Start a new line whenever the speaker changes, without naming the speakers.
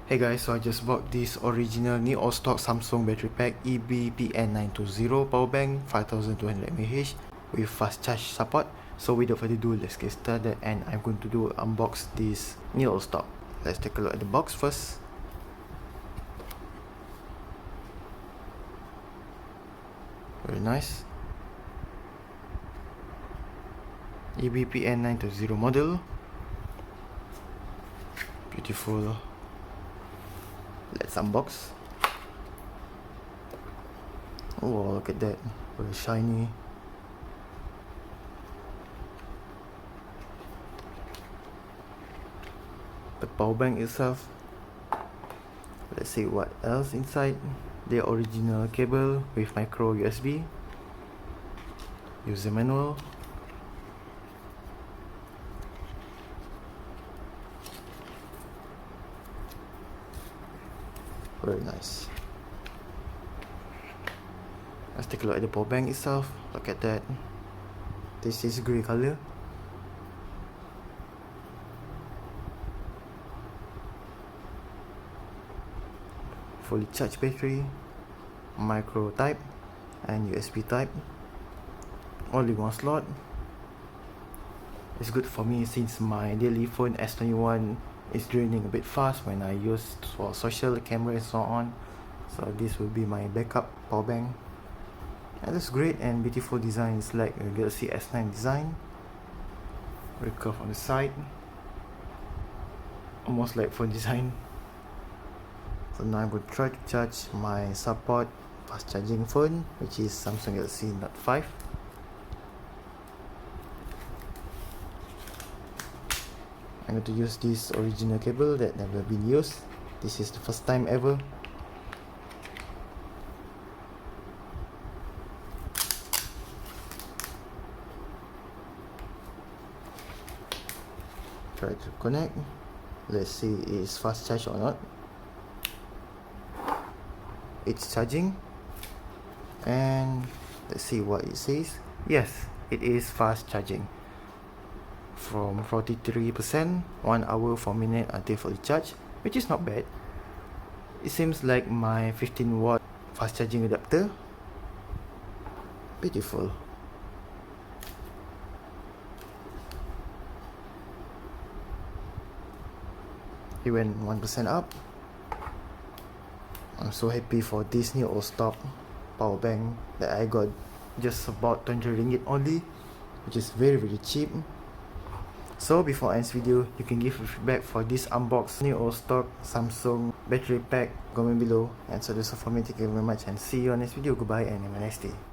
Hey guys, so I just bought this original new all stock Samsung battery pack EB-PN920 power bank 5200 mAh with fast charge support. So without further ado, let's get started and I'm going to unbox this new all stock. Let's take a look at the box first. Very nice. EB-PN920 model. Beautiful. Let's unbox. Oh, look at that. Very shiny. The power bank itself. Let's see what else inside. The original cable with micro USB. User manual. Very nice. Let's take a look at the power bank itself. Look at that. This is grey color. Fully charged battery, micro type and USB type. Only one slot. It's good for me since my daily phone S21 is draining a bit fast when I use for social camera and so on. So this will be my backup power bank. And it's great and beautiful design. It's like a Galaxy S9 design. Very curved on the side. Almost like phone design. So now I'm going to try to charge my support fast charging phone, which is Samsung Galaxy Note 5. I'm going to use this original cable that never been used. This is the first time ever. Try to connect. Let's see it's fast charge or not. It's charging, and let's see what it says. Yes, it is fast charging. From 43%, 1 hour 4 minutes until fully charged, which is not bad. It seems like my 15-watt fast charging adapter. Beautiful. It went 1% up. I'm so happy for this new old stock power bank that I got just about 200 ringgit only, which is very cheap. So before I end this video, you can give a feedback for this unboxed new old stock Samsung battery pack. Comment below. And so that's all for me. Thank you very much and see you on next video. Goodbye and have a nice day.